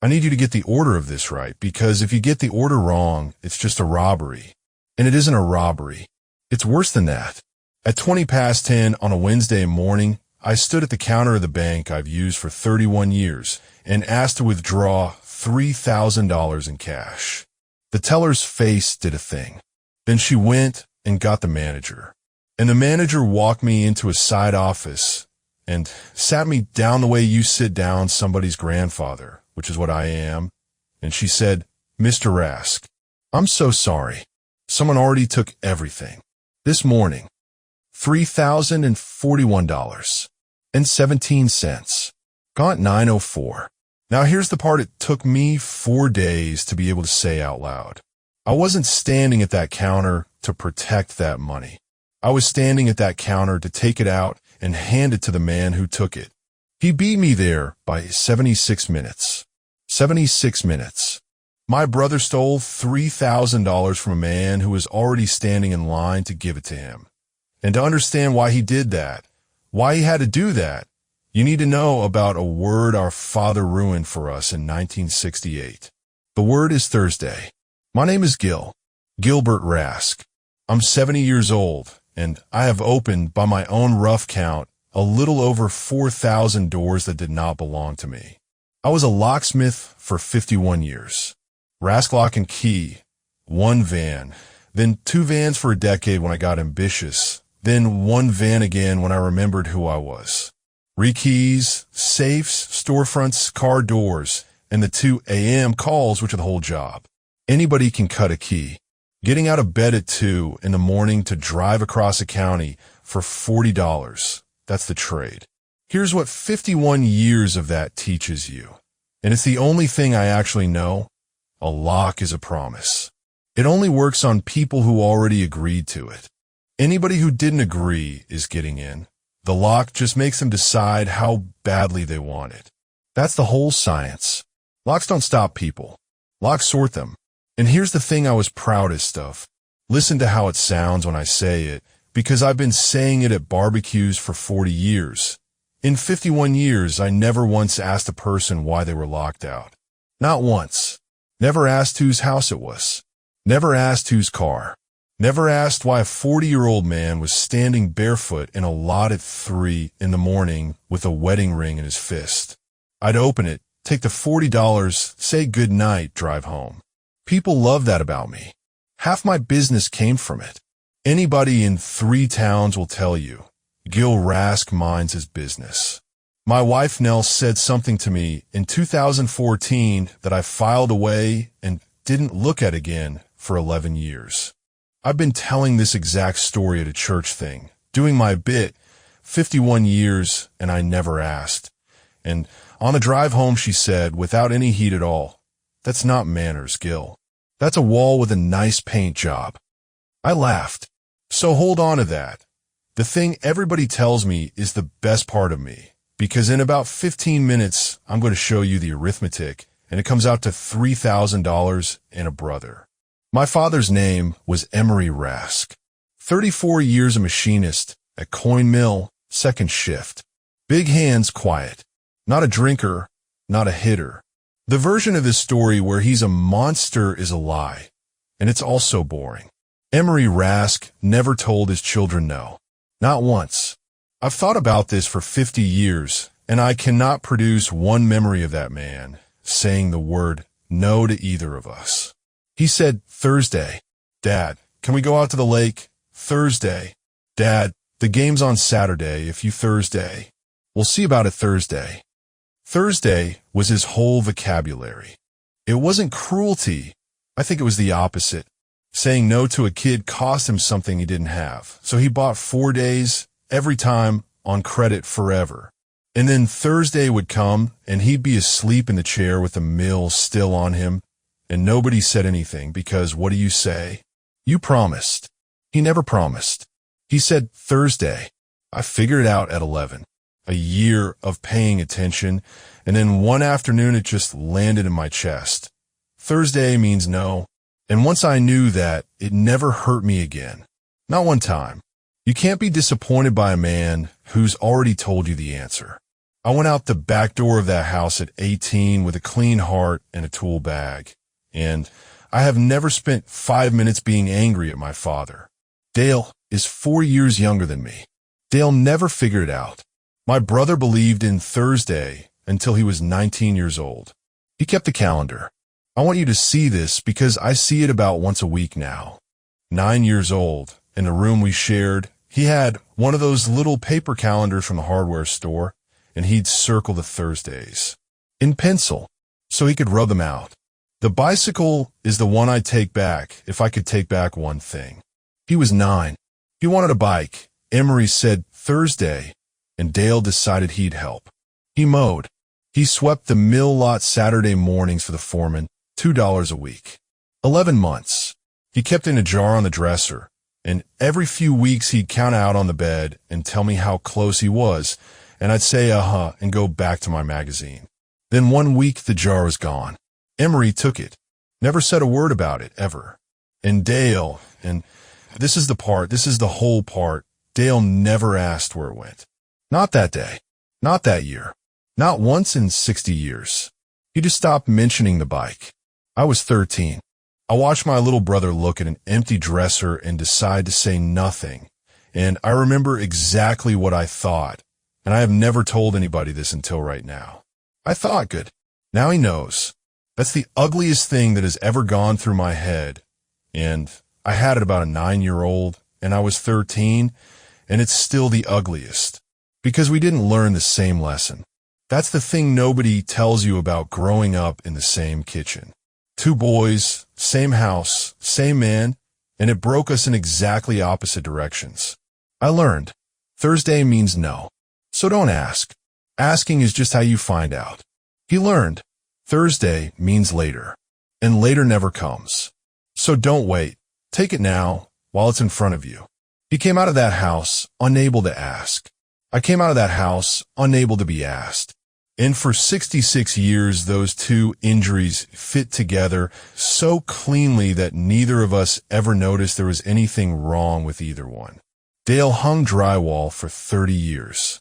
I need you to get the order of this right, because if you get the order wrong, it's just a robbery. And it isn't a robbery. It's worse than that. At 20 past 10 on a Wednesday morning, I stood at the counter of the bank I've used for 31 years and asked to withdraw $3,000 in cash. The teller's face did a thing. Then she went and got the manager. And the manager walked me into a side office and sat me down the way you sit down somebody's grandfather, which is what I am. And she said, "Mr. Rask, I'm so sorry. Someone already took everything. This morning, $3,041.17. Gone at 9:04. Now here's the part it took me 4 days to be able to say out loud. I wasn't standing at that counter to protect that money. I was standing at that counter to take it out and hand it to the man who took it. He beat me there by 76 minutes. 76 minutes. My brother stole $3,000 from a man who was already standing in line to give it to him. And to understand why he did that, why he had to do that, you need to know about a word our father ruined for us in 1968. The word is Thursday. My name is Gilbert Rask. I'm 70 years old, and I have opened, by my own rough count, a little over 4,000 doors that did not belong to me. I was a locksmith for 51 years. Rask Lock and Key, 1 van, then 2 vans for a decade when I got ambitious, then 1 van again when I remembered who I was. Rekeys, safes, storefronts, car doors, and the 2 a.m. calls, which are the whole job. Anybody can cut a key. Getting out of bed at 2 in the morning to drive across a county for $40, that's the trade. Here's what 51 years of that teaches you. And it's the only thing I actually know. A lock is a promise. It only works on people who already agreed to it. Anybody who didn't agree is getting in. The lock just makes them decide how badly they want it. That's the whole science. Locks don't stop people. Locks sort them. And here's the thing I was proudest of. Listen to how it sounds when I say it, because I've been saying it at barbecues for 40 years. In 51 years, I never once asked a person why they were locked out. Not once. Never asked whose house it was. Never asked whose car. Never asked why a 40-year-old man was standing barefoot in a lot at 3 in the morning with a wedding ring in his fist. I'd open it, take the $40, say good night, drive home. People love that about me. Half my business came from it. Anybody in 3 towns will tell you, Gil Rask minds his business. My wife Nell said something to me in 2014 that I filed away and didn't look at again for 11 years. I've been telling this exact story at a church thing, doing my bit, 51 years, and I never asked. And on the drive home she said, without any heat at all, "That's not manners, Gil. That's a wall with a nice paint job." I laughed. So hold on to that. The thing everybody tells me is the best part of me, because in about 15 minutes, I'm going to show you the arithmetic, and it comes out to $3,000 and a brother. My father's name was Emery Rask. 34 years a machinist at Coin Mill, 2nd shift. Big hands, quiet. Not a drinker, not a hitter. The version of his story where he's a monster is a lie, and it's also boring. Emery Rask never told his children no. Not once. I've thought about this for 50 years, and I cannot produce one memory of that man saying the word no to either of us. He said, "Thursday. Dad, can we go out to the lake? Thursday. Dad, the game's on Saturday, if you Thursday. We'll see about it Thursday." Thursday was his whole vocabulary. It wasn't cruelty. I think it was the opposite. Saying no to a kid cost him something he didn't have, so he bought 4 days, every time, on credit forever. And then Thursday would come, and he'd be asleep in the chair with the mill still on him, and nobody said anything because what do you say? You promised. He never promised. He said Thursday. I figured it out at 11. A year of paying attention, and then one afternoon it just landed in my chest. Thursday means no, and once I knew that, it never hurt me again. Not one time. You can't be disappointed by a man who's already told you the answer. I went out the back door of that house at 18 with a clean heart and a tool bag. And I have never spent 5 minutes being angry at my father. Dale is 4 years younger than me. Dale never figured it out. My brother believed in Thursday until he was 19 years old. He kept the calendar. I want you to see this because I see it about once a week now. 9 years old, in the room we shared, he had one of those little paper calendars from the hardware store, and he'd circle the Thursdays in pencil so he could rub them out. The bicycle is the one I'd take back if I could take back one thing. He was 9. He wanted a bike. Emery said Thursday, and Dale decided he'd help. He mowed. He swept the mill lot Saturday mornings for the foreman, $2 a week. 11 months. He kept in a jar on the dresser, and every few weeks he'd count out on the bed and tell me how close he was, and I'd say uh-huh and go back to my magazine. Then one week the jar was gone. Emery took it. Never said a word about it, ever. And Dale, and this is the whole part, Dale never asked where it went. Not that day. Not that year. Not once in 60 years. He just stopped mentioning the bike. I was 13. I watched my little brother look at an empty dresser and decide to say nothing. And I remember exactly what I thought. And I have never told anybody this until right now. I thought, good. Now he knows. That's the ugliest thing that has ever gone through my head. And I had it about a 9-year-old, and I was 13, and it's still the ugliest. Because we didn't learn the same lesson. That's the thing nobody tells you about growing up in the same kitchen. 2 boys, same house, same man, and it broke us in exactly opposite directions. I learned. Thursday means no. So don't ask. Asking is just how you find out. He learned. Thursday means later. And later never comes. So don't wait. Take it now, while it's in front of you. He came out of that house, unable to ask. I came out of that house, unable to be asked. And for 66 years, those 2 injuries fit together so cleanly that neither of us ever noticed there was anything wrong with either one. Dale hung drywall for 30 years.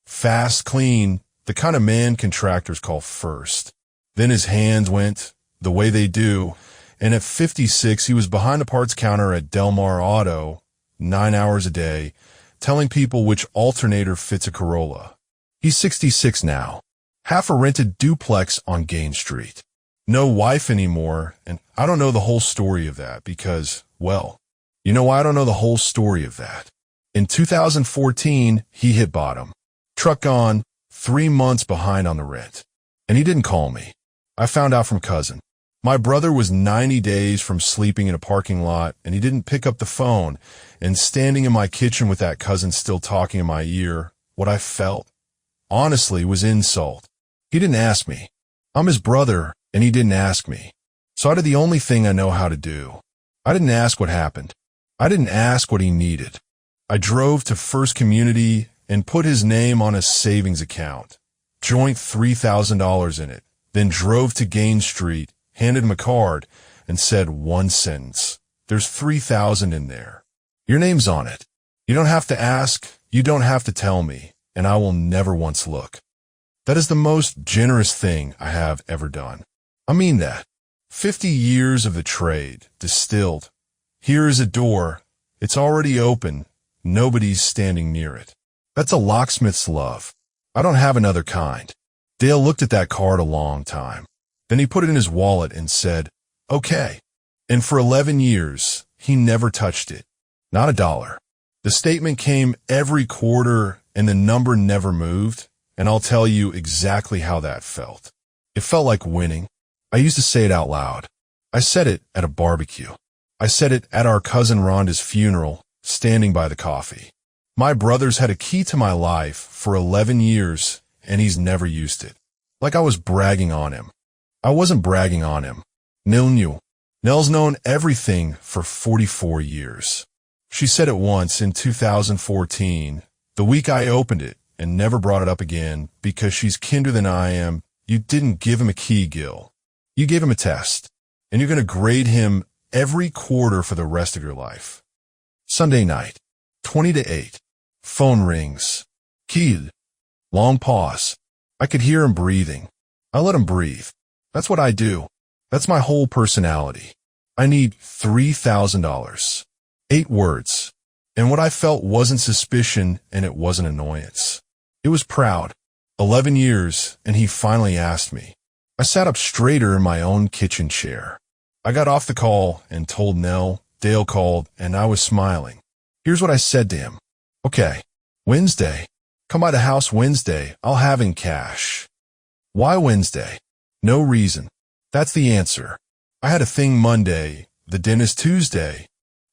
Fast, clean, the kind of man contractors call first. Then his hands went the way they do, and at 56, he was behind the parts counter at Del Mar Auto, 9 hours a day, telling people which alternator fits a Corolla. He's 66 now. Half a rented duplex on Gain Street. No wife anymore, and I don't know the whole story of that because, well, you know why I don't know the whole story of that? In 2014, he hit bottom. Truck gone, 3 months behind on the rent. And he didn't call me. I found out from cousin. My brother was 90 days from sleeping in a parking lot, and he didn't pick up the phone, and standing in my kitchen with that cousin still talking in my ear, what I felt, honestly, was insult. He didn't ask me. I'm his brother, and he didn't ask me. So I did the only thing I know how to do. I didn't ask what happened. I didn't ask what he needed. I drove to First Community and put his name on a savings account, joint $3,000 in it, then drove to Gain Street, handed him a card, and said one sentence. There's $3,000 in there. Your name's on it. You don't have to ask, you don't have to tell me, and I will never once look. That is the most generous thing I have ever done. I mean that. 50 years of the trade, distilled. Here is a door. It's already open. Nobody's standing near it. That's a locksmith's love. I don't have another kind. Dale looked at that card a long time. Then he put it in his wallet and said, okay. And for 11 years, he never touched it. Not a dollar. The statement came every quarter and the number never moved, and I'll tell you exactly how that felt. It felt like winning. I used to say it out loud. I said it at a barbecue. I said it at our cousin Rhonda's funeral, standing by the coffee. My brother's had a key to my life for 11 years, and he's never used it. Like I was bragging on him. I wasn't bragging on him. Nell knew. Nell's known everything for 44 years. She said it once in 2014, the week I opened it, and never brought it up again because she's kinder than I am. You didn't give him a key, Gil. You gave him a test, and you're going to grade him every quarter for the rest of your life. Sunday night, 20 to 8. Phone rings. Kid. Long pause. I could hear him breathing. I let him breathe. That's what I do. That's my whole personality. I need $3,000. 8 words. And what I felt wasn't suspicion and it wasn't annoyance. It was proud. 11 years, and he finally asked me. I sat up straighter in my own kitchen chair. I got off the call and told Nell. Dale called, and I was smiling. Here's what I said to him. Okay, Wednesday. Come by the house Wednesday. I'll have in cash. Why Wednesday? No reason. That's the answer. I had a thing Monday, the dentist Tuesday.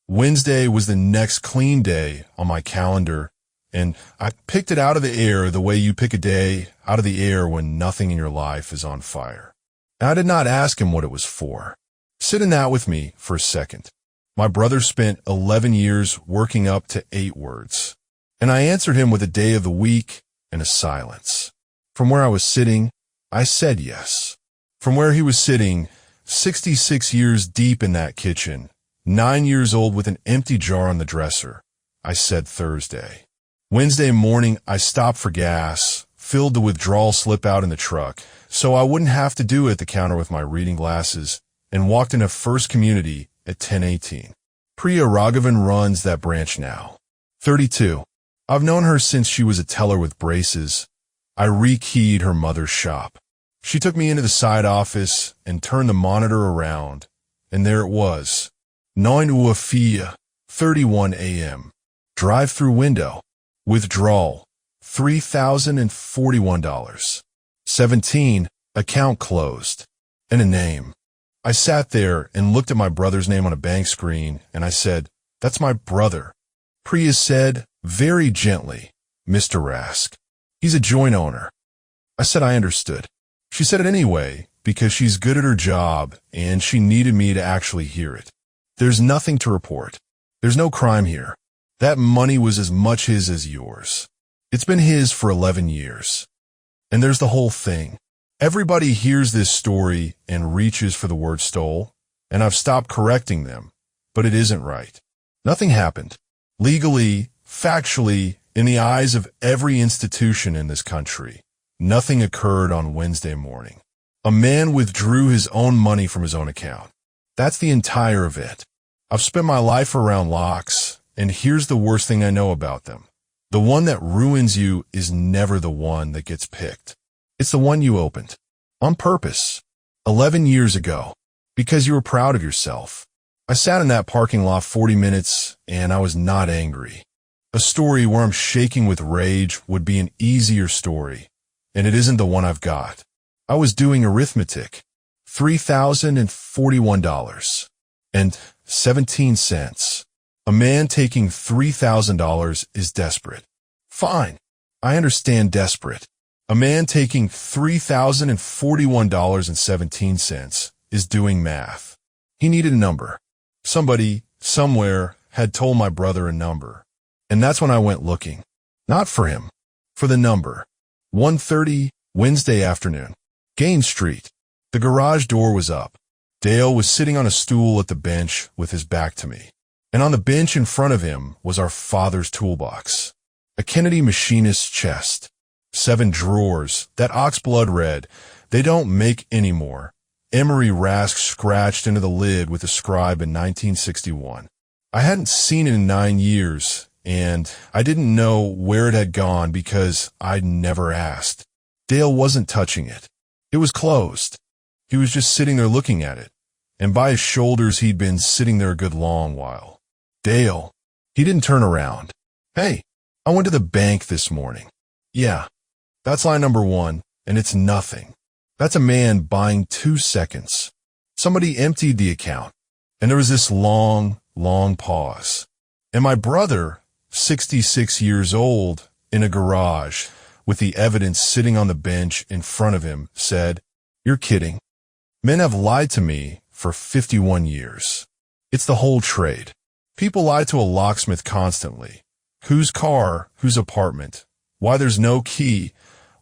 Wednesday was the next clean day on my calendar, and I picked it out of the air the way you pick a day out of the air when nothing in your life is on fire. And I did not ask him what it was for. Sit in that with me for a second. My brother spent 11 years working up to 8 words, and I answered him with a day of the week and a silence. From where I was sitting, I said yes. From where he was sitting, 66 years deep in that kitchen, 9 years old with an empty jar on the dresser, I said Thursday. Wednesday morning, I stopped for gas, filled the withdrawal slip out in the truck, so I wouldn't have to do it at the counter with my reading glasses, and walked into First Community at 10:18. Priya Raghavan runs that branch now. 32. I've known her since she was a teller with braces. I rekeyed her mother's shop. She took me into the side office and turned the monitor around, and there it was. 9 fille, 31 a.m. Drive-through window. Withdrawal, $3,041. 17, account closed. And a name. I sat there and looked at my brother's name on a bank screen, and I said, that's my brother. Priya said, very gently, Mr. Rask. He's a joint owner. I said I understood. She said it anyway, because she's good at her job, and she needed me to actually hear it. There's nothing to report. There's no crime here. That money was as much his as yours. It's been his for 11 years. And there's the whole thing. Everybody hears this story and reaches for the word stole, and I've stopped correcting them, but it isn't right. Nothing happened. Legally, factually, in the eyes of every institution in this country, nothing occurred on Wednesday morning. A man withdrew his own money from his own account. That's the entire event. I've spent my life around locks, and here's the worst thing I know about them. The one that ruins you is never the one that gets picked. It's the one you opened. On purpose. 11 years ago. Because you were proud of yourself. I sat in that parking lot 40 minutes, and I was not angry. A story where I'm shaking with rage would be an easier story, and it isn't the one I've got. I was doing arithmetic. $3,041 and 17 cents. A man taking $3,000 is desperate. Fine. I understand desperate. A man taking $3,041.17 is doing math. He needed a number. Somebody, somewhere, had told my brother a number. And that's when I went looking. Not for him. For the number. 1:30, Wednesday afternoon. Gain Street. The garage door was up. Dale was sitting on a stool at the bench with his back to me. And on the bench in front of him was our father's toolbox. A Kennedy machinist's chest. 7 drawers, that oxblood red. They don't make anymore. Emery Rask scratched into the lid with a scribe in 1961. I hadn't seen it in 9 years, and I didn't know where it had gone because I'd never asked. Dale wasn't touching it. It was closed. He was just sitting there looking at it, and by his shoulders he'd been sitting there a good long while. Dale. He didn't turn around. Hey, I went to the bank this morning. Yeah. That's line number 1, and it's nothing. That's a man buying 2 seconds. Somebody emptied the account, and there was this long, long pause. And my brother, 66 years old, in a garage, with the evidence sitting on the bench in front of him, said, "You're kidding. Men have lied to me for 51 years. It's the whole trade. People lie to a locksmith constantly. Whose car, whose apartment, why there's no key,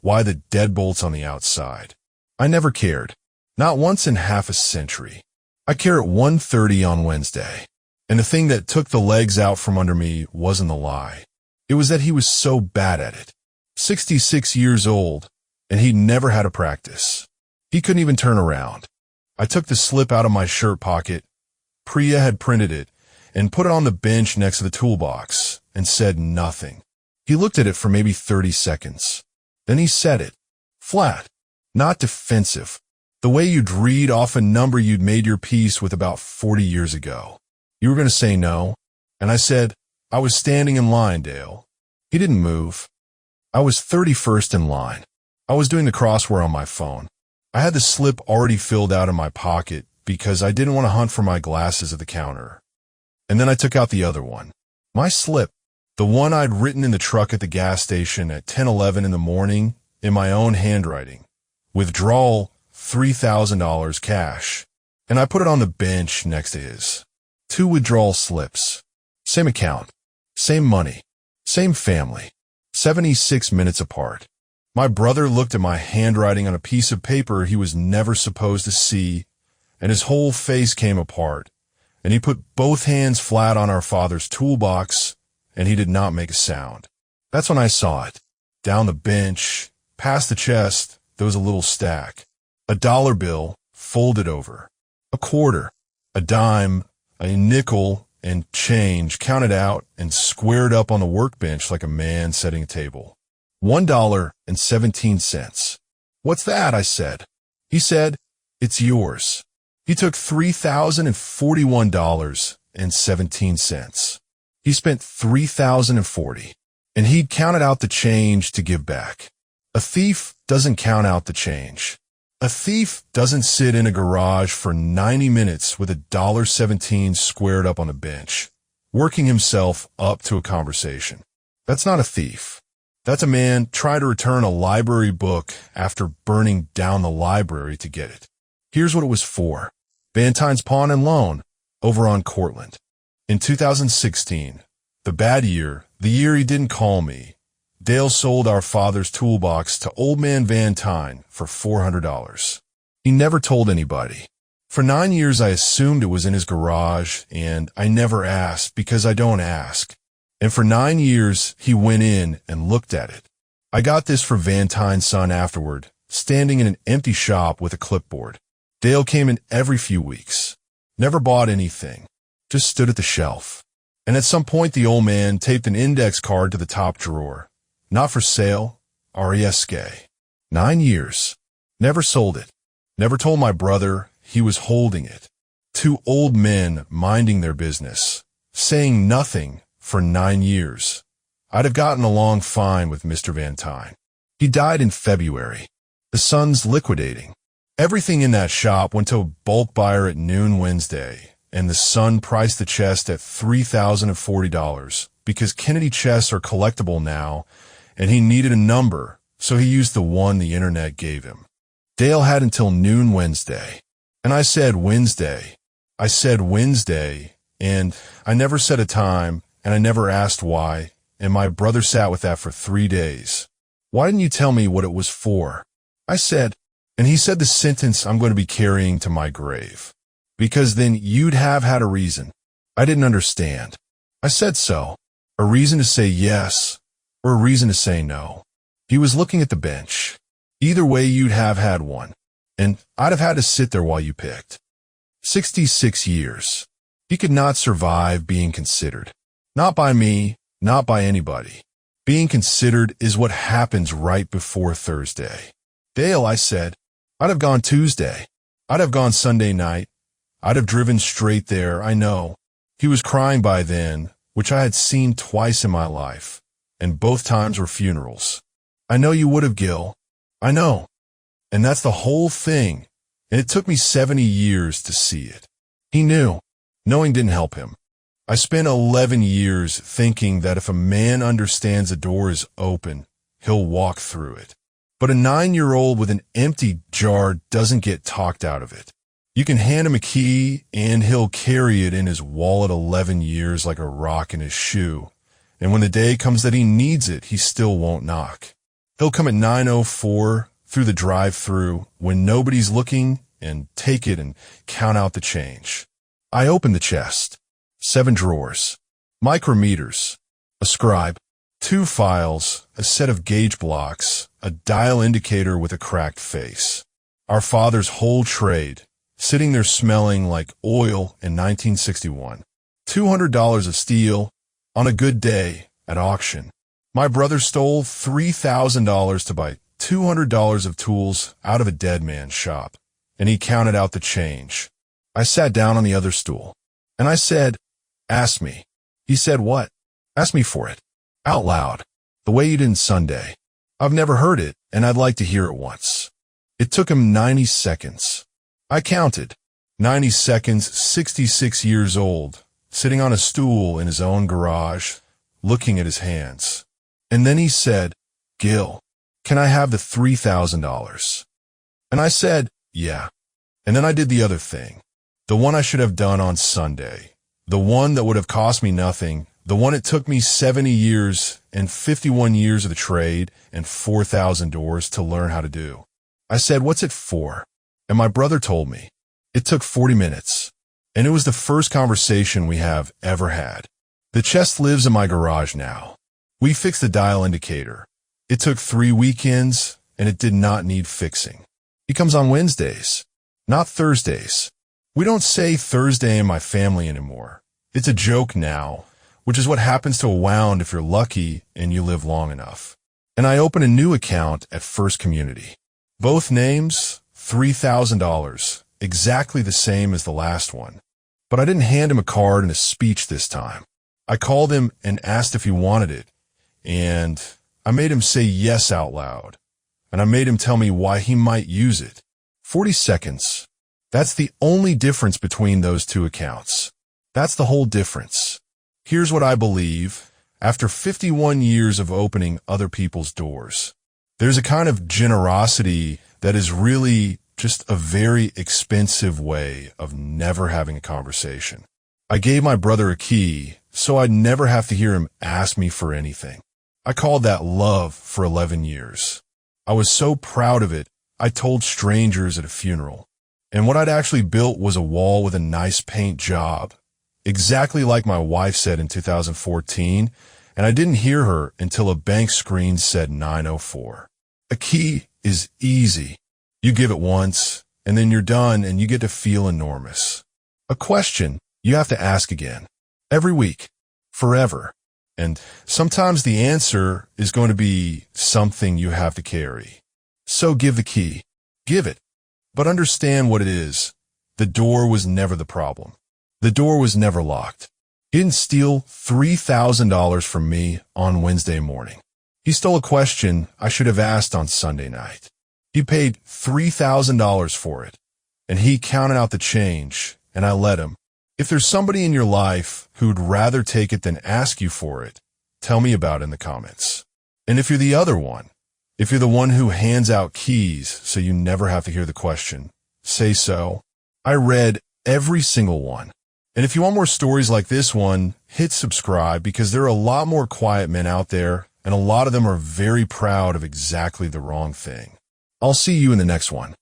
why the deadbolt's on the outside. I never cared. Not once in half a century. I care at 1:30 on Wednesday. And the thing that took the legs out from under me wasn't the lie. It was that he was so bad at it. 66 years old, and he'd never had a practice. He couldn't even turn around. I took the slip out of my shirt pocket. Priya had printed it and put it on the bench next to the toolbox and said nothing. He looked at it for maybe 30 seconds. Then he said it. Flat. Not defensive. The way you'd read off a number you'd made your peace with about 40 years ago. You were going to say no? And I said, I was standing in line, Dale. He didn't move. I was 31st in line. I was doing the crossword on my phone. I had the slip already filled out in my pocket because I didn't want to hunt for my glasses at the counter. And then I took out the other one. My slip. The one I'd written in the truck at the gas station at 10:11 in the morning in my own handwriting. Withdrawal, $3,000 cash. And I put it on the bench next to his. 2 withdrawal slips. Same account. Same money. Same family. 76 minutes apart. My brother looked at my handwriting on a piece of paper he was never supposed to see, and his whole face came apart, and he put both hands flat on our father's toolbox, and he did not make a sound. That's when I saw it. Down the bench, past the chest, there was a little stack. A dollar bill, folded over. A quarter, a dime, a nickel, and change counted out and squared up on the workbench like a man setting a table. $1.17. What's that? I said. He said, it's yours. He took $3,041.17. He spent $3,040, and he'd counted out the change to give back. A thief doesn't count out the change. A thief doesn't sit in a garage for 90 minutes with $1.17 squared up on a bench, working himself up to a conversation. That's not a thief. That's a man trying to return a library book after burning down the library to get it. Here's what it was for. Vantine's Pawn and Loan, over on Cortlandt. In 2016, the bad year, the year he didn't call me, Dale sold our father's toolbox to Old Man Vantine for $400. He never told anybody. For 9 years I assumed it was in his garage, and I never asked because I don't ask. And for 9 years he went in and looked at it. I got this for Vantine's son afterward, standing in an empty shop with a clipboard. Dale came in every few weeks. Never bought anything. Just stood at the shelf. And at some point the old man taped an index card to the top drawer. Not for sale, Rask. 9 years. Never sold it. Never told my brother he was holding it. 2 old men minding their business, saying nothing for 9 years. I'd have gotten along fine with Mr. Vantine. He died in February. The son's liquidating. Everything in that shop went to a bulk buyer at noon Wednesday, and the son priced the chest at $3,040 because Kennedy chests are collectible now, and he needed a number, so he used the one the internet gave him. Dale had until noon Wednesday. And I said Wednesday. I said Wednesday, and I never said a time, and I never asked why, and my brother sat with that for 3 days. Why didn't you tell me what it was for? I said, and he said the sentence I'm going to be carrying to my grave. Because then you'd have had a reason. I didn't understand. I said so. A reason to say yes, or a reason to say no. He was looking at the bench. Either way, you'd have had one, and I'd have had to sit there while you picked. 66 years. He could not survive being considered. Not by me, not by anybody. Being considered is what happens right before Thursday. Dale, I said, I'd have gone Tuesday. I'd have gone Sunday night. I'd have driven straight there, I know. He was crying by then, which I had seen twice in my life. And both times were funerals. I know you would have, Gil. I know. And that's the whole thing. And it took me 70 years to see it. He knew. Knowing didn't help him. I spent 11 years thinking that if a man understands a door is open, he'll walk through it. But a 9-year-old with an empty jar doesn't get talked out of it. You can hand him a key, and he'll carry it in his wallet 11 years like a rock in his shoe. And when the day comes that he needs it, he still won't knock. He'll come at 9:04 through the drive-thru when nobody's looking and take it and count out the change. I opened the chest. 7 drawers. Micrometers. A scribe. 2 files. A set of gauge blocks. a dial indicator with a cracked face. Our father's whole trade, sitting there smelling like oil in 1961. $200 of steel on a good day at auction. My brother stole $3,000 to buy $200 of tools out of a dead man's shop, and he counted out the change. I sat down on the other stool, and I said, "Ask me." He said, "What?" "Ask me for it." Out loud, the way you did Sunday. I've never heard it, and I'd like to hear it once. It took him 90 seconds. I counted. 90 seconds, 66 years old, sitting on a stool in his own garage, looking at his hands. And then he said, "Gil, can I have the $3,000? And I said, "Yeah." And then I did the other thing. The one I should have done on Sunday. The one that would have cost me nothing. The one it took me 70 years and 51 years of the trade and 4,000 doors to learn how to do. I said, "What's it for?" And my brother told me. It took 40 minutes. And it was the first conversation we have ever had. The chest lives in my garage now. We fixed the dial indicator. It took 3 weekends, and it did not need fixing. He comes on Wednesdays, not Thursdays. We don't say Thursday in my family anymore. It's a joke now, which is what happens to a wound if you're lucky and you live long enough. And I open a new account at First Community. Both names, $3,000, exactly the same as the last one. But I didn't hand him a card and a speech this time. I called him and asked if he wanted it, and I made him say yes out loud, and I made him tell me why he might use it. 40 seconds. That's the only difference between those two accounts. That's the whole difference. Here's what I believe, after 51 years of opening other people's doors. There's a kind of generosity that is really just a very expensive way of never having a conversation. I gave my brother a key, so I'd never have to hear him ask me for anything. I called that love for 11 years. I was so proud of it, I told strangers at a funeral. And what I'd actually built was a wall with a nice paint job, exactly like my wife said in 2014, and I didn't hear her until a bank screen said 904. A key is easy. You give it once, and then you're done, and you get to feel enormous. A question you have to ask again, every week, forever. And sometimes the answer is going to be something you have to carry. So give the key. Give it. But understand what it is. The door was never the problem. The door was never locked. He didn't steal $3,000 from me on Wednesday morning. He stole a question I should have asked on Sunday night. He paid $3,000 for it, and he counted out the change, and I let him. If there's somebody in your life who'd rather take it than ask you for it, tell me about it in the comments. And if you're the other one, if you're the one who hands out keys so you never have to hear the question, say so. I read every single one. And if you want more stories like this one, hit subscribe because there are a lot more quiet men out there, and a lot of them are very proud of exactly the wrong thing. I'll see you in the next one.